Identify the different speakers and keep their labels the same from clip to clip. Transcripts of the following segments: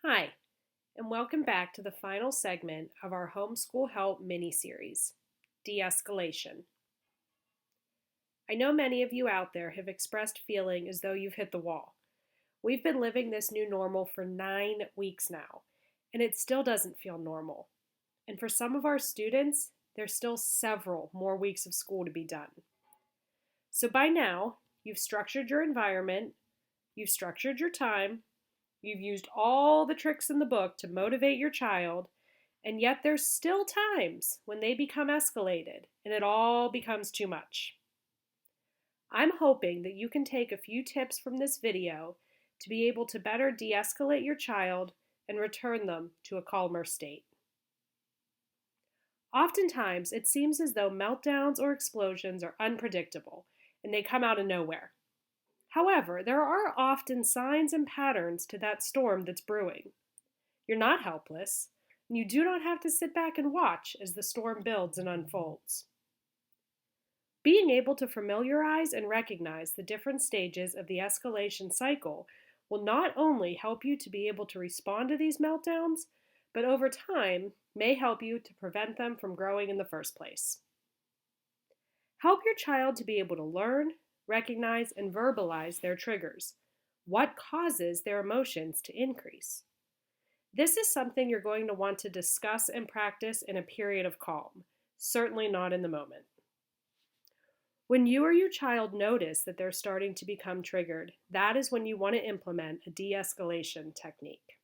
Speaker 1: Hi, and welcome back to the final segment of our Homeschool Help mini-series, De-escalation. I know many of you out there have expressed feeling as though you've hit the wall. We've been living this new normal for 9 weeks now, and it still doesn't feel normal. And for some of our students, there's still several more weeks of school to be done. So by now, you've structured your environment, you've structured your time, you've used all the tricks in the book to motivate your child, and yet there's still times when they become escalated and it all becomes too much. I'm hoping that you can take a few tips from this video to be able to better de-escalate your child and return them to a calmer state. Oftentimes, it seems as though meltdowns or explosions are unpredictable and they come out of nowhere. However, there are often signs and patterns to that storm that's brewing. You're not helpless, and you do not have to sit back and watch as the storm builds and unfolds. Being able to familiarize and recognize the different stages of the escalation cycle will not only help you to be able to respond to these meltdowns, but over time may help you to prevent them from growing in the first place. Help your child to be able to learn, recognize, and verbalize their triggers. What causes their emotions to increase? This is something you're going to want to discuss and practice in a period of calm, certainly not in the moment. When you or your child notice that they're starting to become triggered, that is when you want to implement a de-escalation technique.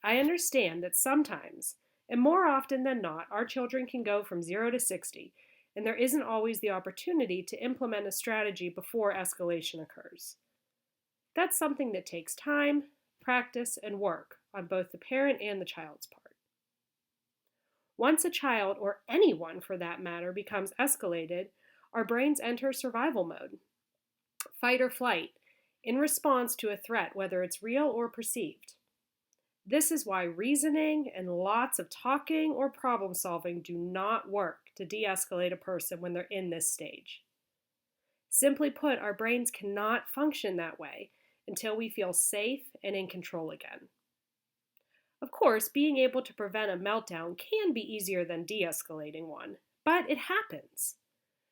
Speaker 1: I understand that sometimes, and more often than not, our children can go from 0 to 60, and there isn't always the opportunity to implement a strategy before escalation occurs. That's something that takes time, practice, and work on both the parent and the child's part. Once a child, or anyone for that matter, becomes escalated, our brains enter survival mode, fight or flight, in response to a threat, whether it's real or perceived. This is why reasoning and lots of talking or problem solving do not work to de-escalate a person when they're in this stage. Simply put, our brains cannot function that way until we feel safe and in control again. Of course, being able to prevent a meltdown can be easier than de-escalating one, but it happens.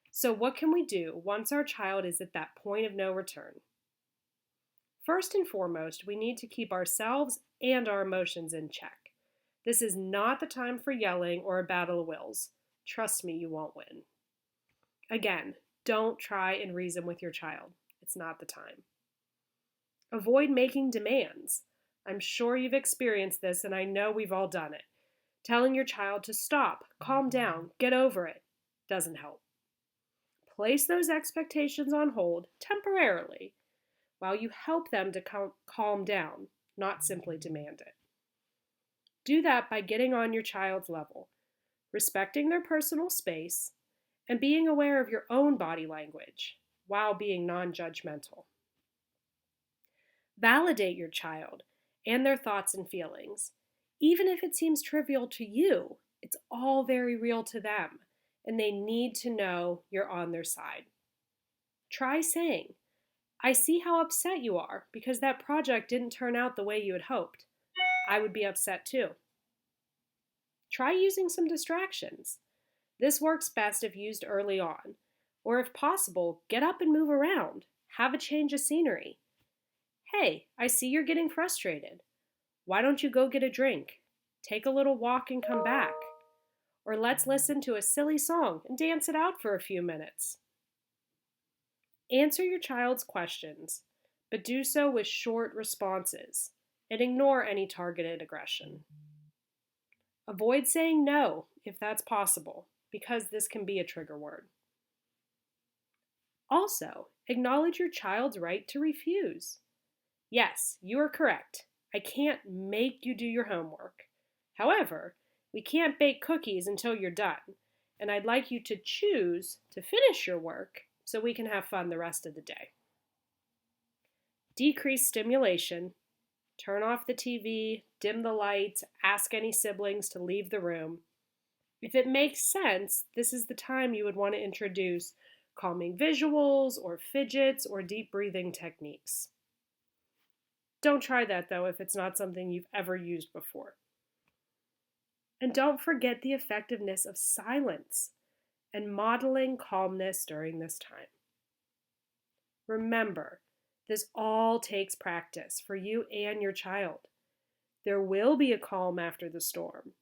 Speaker 1: So what can we do once our child is at that point of no return? First and foremost, we need to keep ourselves and our emotions in check. This is not the time for yelling or a battle of wills. Trust me, you won't win. Again, don't try and reason with your child. It's not the time. Avoid making demands. I'm sure you've experienced this, and I know we've all done it. Telling your child to stop, calm down, get over it doesn't help. Place those expectations on hold temporarily while you help them to calm down, not simply demand it. Do that by getting on your child's level, respecting their personal space, and being aware of your own body language while being non-judgmental. Validate your child and their thoughts and feelings. Even if it seems trivial to you, it's all very real to them, and they need to know you're on their side. Try saying, "I see how upset you are because that project didn't turn out the way you had hoped. I would be upset too." Try using some distractions. This works best if used early on, or if possible, get up and move around. Have a change of scenery. "Hey, I see you're getting frustrated. Why don't you go get a drink? Take a little walk and come back. Or let's listen to a silly song and dance it out for a few minutes." Answer your child's questions, but do so with short responses and ignore any targeted aggression. Avoid saying no if that's possible, because this can be a trigger word. Also, acknowledge your child's right to refuse. Yes, you are correct. I can't make you do your homework. However, we can't bake cookies until you're done, and I'd like you to choose to finish your work so we can have fun the rest of the day. Decrease stimulation. Turn off the TV, dim the lights, ask any siblings to leave the room. If it makes sense, this is the time you would want to introduce calming visuals or fidgets or deep breathing techniques. Don't try that, though, if it's not something you've ever used before. And don't forget the effectiveness of silence and modeling calmness during this time. Remember, this all takes practice for you and your child. There will be a calm after the storm,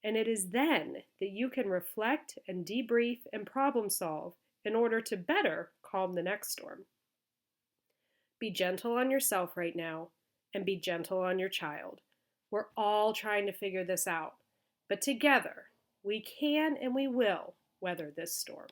Speaker 1: and it is then that you can reflect and debrief and problem solve in order to better calm the next storm. Be gentle on yourself right now, and be gentle on your child. We're all trying to figure this out, but together we can and we will weather this storm.